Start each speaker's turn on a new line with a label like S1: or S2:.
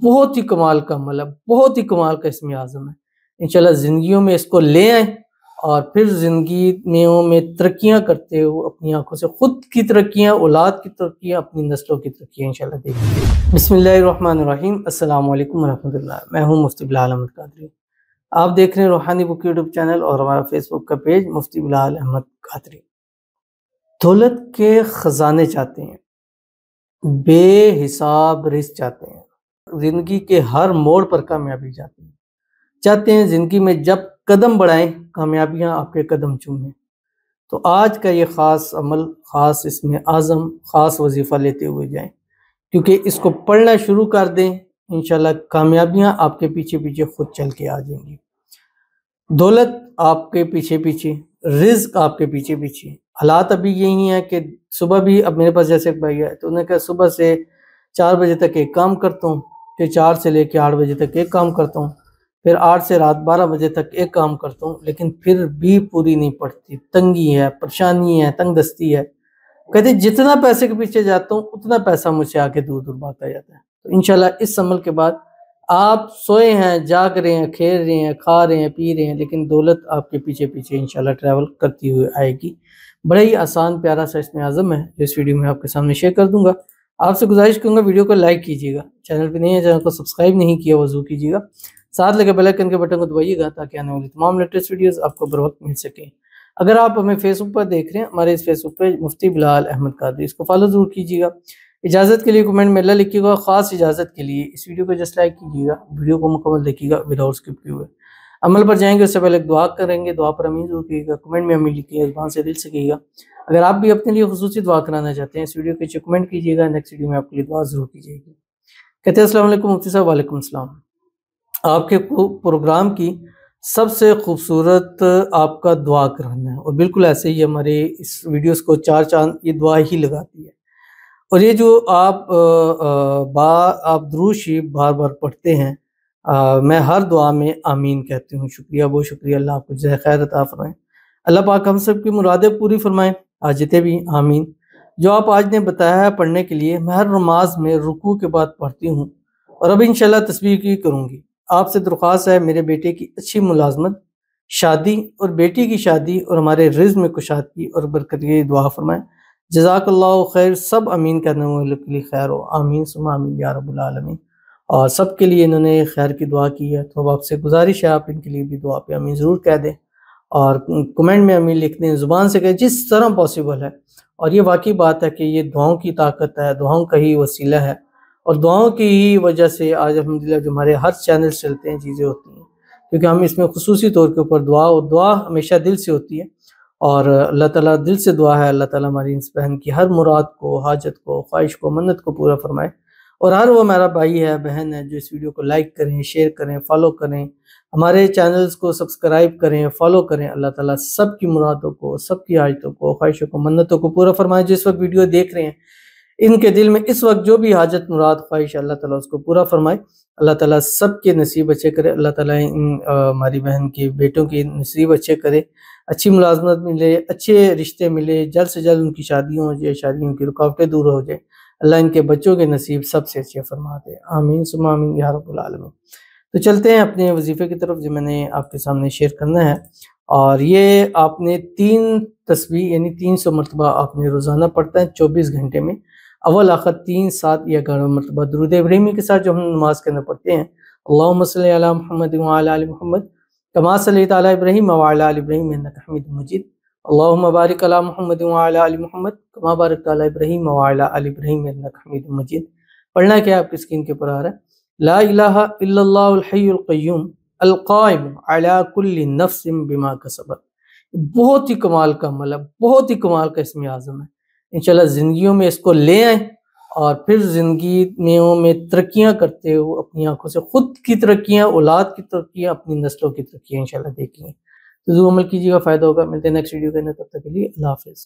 S1: بہت ہی کمال کا عمل ہے، بہت ہی کمال کا اسم اعظم ہے۔ انشاءاللہ زندگیوں میں اس کو لے آئیں اور پھر زندگی میں ترقیاں کرتے ہو، اپنی آنکھوں سے خود کی ترقیاں، اولاد کی ترقیاں، اپنی نسلوں کی ترقیاں انشاءاللہ دیکھیں۔ بسم اللہ الرحمن الرحیم۔ السلام علیکم ورحمۃ اللہ۔ میں ہوں مفتی بلال احمد قادری۔ آپ دیکھ رہے ہیں روحانی بک یوٹیوب چینل اور ہمارا فیس بک کا پیج مفتی بلال احمد قادری۔ دولت کے خزانے چاہتے ہیں، بے حساب رزق چاہتے ہیں، زندگی کے ہر موڑ پر کامیابی چاہتے ہیں زندگی میں جب قدم بڑھائیں کامیابیاں آپ کے قدم چومیں۔ تو آج کا یہ خاص عمل، خاص اسم اعظم، خاص وظیفہ لیتے ہوئے جائیں، کیونکہ اس کو پڑھنا شروع کر دیں انشاءاللہ کامیابیاں آپ کے پیچھے پیچھے خود چل کے آ جائیں گی۔ دولت آپ کے پیچھے پیچھے، رزق آپ کے پیچھے پیچھے۔ حالات ابھی یہی ہیں کہ صبح بھی، اب میرے پاس جیسے ایک بھائی ہے تو انہوں نے کہا صبح سے 4 بجے تک ایک کام کرتا ہوں، پھر 4 سے لے کے 8 بجے تک ایک کام کرتا ہوں، پھر 8 سے رات 12 بجے تک ایک کام کرتا ہوں، لیکن پھر بھی پوری نہیں پڑتی، تنگی ہے، پریشانی ہے، تنگ دستی ہے۔ کہتے جتنا پیسے کے پیچھے جاتا ہوں اتنا پیسہ مجھ سے آگے دور دور بھاگتا جاتا ہے۔ تو انشاءاللہ اس عمل کے بعد آپ سوئے ہیں، جاگ رہے ہیں، کھیل رہے ہیں، کھا رہے ہیں، پی رہے ہیں، لیکن دولت آپ کے پیچھے پیچھے انشاءاللہ ٹریول کرتی ہوئی آئے گی۔ بڑا ہی آسان پیارا سا اسم اعظم ہے جو اس ویڈیو میں آپ کے سامنے شیئر کر دوں گا۔ آپ سے گزارش کروں گا ویڈیو کو لائک کیجیے گا، چینل پہ نہیں ہے چینل کو سبسکرائب نہیں کیا وضو کیجیے گا، ساتھ لگے بیل آئیکن کے بٹن کو دبائیے گا تاکہ آنے والی تمام لیٹسٹ ویڈیوز آپ کو بر وقت مل سکیں۔ اگر آپ ہمیں فیس بک پر دیکھ رہے ہیں، ہمارے اس فیس بک پہ مفتی بلال احمد قادری، اس کو فالو ضرور کیجیے گا۔ اجازت کے لیے کمنٹ میں اللہ لکھیے گا، خاص اجازت کے لیے اس ویڈیو کو جسٹ لائک کیجیے گا، ویڈیو کو مکمل دیکھیے گا وداؤٹ اسکپ کیے ہوئے۔ عمل پر جائیں گے اس سے پہلے ایک دعا کریں گے، دعا پر امین ضرور کیجیے گا، کمنٹ میں امین لکھیے گا، زبان سے دل سے کہیے گا۔ اگر آپ بھی اپنے لیے خصوصی دعا کرانا چاہتے ہیں اس ویڈیو کے نیچے کمنٹ کیجیے گا، نیکسٹ ویڈیو میں آپ کے لیے دعا ضرور کی جائے گی۔ کہتے ہیں السلام علیکم مفتی صاحب۔ وعلیکم السلام۔ آپ کے پروگرام کی سب سے خوبصورت آپ کا دعا کرانا ہے، اور بالکل ایسے ہی ہمارے اس ویڈیوز کو 4 چاند یہ دعا ہی لگاتی ہے۔ اور یہ جو آپ درود شریف بار بار پڑھتے ہیں، میں ہر دعا میں آمین کہتی ہوں۔ شکریہ، بہت شکریہ، اللہ آپ کو جزائے خیر عطا فرمائیں، اللہ پاک ہم سب کی مرادیں پوری فرمائیں، حاجتیں بھی آمین۔ جو آپ آج نے بتایا ہے پڑھنے کے لیے، میں ہر نماز میں رکوع کے بعد پڑھتی ہوں، اور اب انشاءاللہ تسبیح کی کروں گی۔ آپ سے درخواست ہے میرے بیٹے کی اچھی ملازمت، شادی اور بیٹی کی شادی اور ہمارے رزق میں کشادگی اور برکت کی دعا فرمائیں۔ جزاک اللہ خیر۔ سب امین کرنے والے کے لیے خیر ہو، آمین ثم آمین یا رب العالمین۔ اور سب کے لیے انہوں نے خیر کی دعا کی ہے، تو اب آپ سے گزارش ہے آپ ان کے لیے بھی دعا پہ آمین ضرور کہہ دیں، اور کمنٹ میں امین لکھ دیں، زبان سے کہیں، جس طرح پاسبل ہے۔ اور یہ واقعی بات ہے کہ یہ دعاؤں کی طاقت ہے، دعاؤں کا ہی وسیلہ ہے، اور دعاؤں کی ہی وجہ سے آج الحمدللہ جو ہمارے ہر چینل چلتے ہیں، چیزیں ہوتی ہیں، کیونکہ ہم اس میں خصوصی طور کے اوپر دعا ہمیشہ دل سے ہوتی ہے، اور اللہ تعالیٰ دل سے دعا ہے اللہ تعالیٰ ہماری اس بہن کی ہر مراد کو، حاجت کو، خواہش کو، منت کو پورا فرمائے۔ اور ہر وہ میرا بھائی ہے، بہن ہے جو اس ویڈیو کو لائک کریں، شیئر کریں، فالو کریں، ہمارے چینلز کو سبسکرائب کریں، فالو کریں، اللہ تعالیٰ سب کی مرادوں کو، سب کی حاجتوں کو، خواہشوں کو، منتوں کو پورا فرمائے۔ جس وقت ویڈیو دیکھ رہے ہیں ان کے دل میں اس وقت جو بھی حاجت مراد خواہش ہے اللہ تعالیٰ اس کو پورا فرمائے، اللہ تعالیٰ سب کے نصیب اچھے کرے، اللہ تعالیٰ ہماری بہن کے بیٹوں کی نصیب اچھے کرے، اچھی ملازمت ملے، اچھے رشتے ملے، جلد سے جلد ان کی شادیوں ہو جائے، شادیوں کی رکاوٹیں دور ہو جائے، اللہ ان کے بچوں کے نصیب سب سے اچھے فرما دے، آمین ثم آمین یا رب العالمین۔ تو چلتے ہیں اپنے وظیفے کی طرف جو میں نے آپ کے سامنے شیئر کرنا ہے، اور یہ آپ نے 3 تسبیح یعنی 300 مرتبہ آپ نے روزانہ پڑھتا ہے 24 گھنٹے میں، اول آخر 3، 7 یا 11 مرتبہ درود ابراہیمی کے ساتھ جو ہم نماز کے اندر پڑھتے ہیں، اللہم صلی علی محمد وعلی آل محمد کما صلیت علی ابراہیم وعلی آل ابراہیم انک حمید مجید، اللہم بارک علی محمد وعلی آل محمد کما بارکت علی ابراہیم وعلی آل ابراہیم انک حمید مجید۔ پڑھنا کیا آپ کی اسکرین کے پر آ رہا ہے، لا الہ الا اللہ الحی القیوم القائم علی کل نفس بما کسبت۔ بہت ہی کمال کا عمل ہے، بہت ہی کمال کا اسم اعظم ہے۔ انشاءاللہ زندگیوں میں اس کو لے آئیں اور پھر زندگی میں ترقیاں کرتے ہو، اپنی آنکھوں سے خود کی ترقیاں، اولاد کی ترقیاں، اپنی نسلوں کی ترقیاں انشاءاللہ دیکھیں۔ تو ضرور عمل کیجیے گا، فائدہ ہوگا۔ ملتے ہیں نیکسٹ ویڈیو کے اندر، تب تک کے لیے اللہ حافظ۔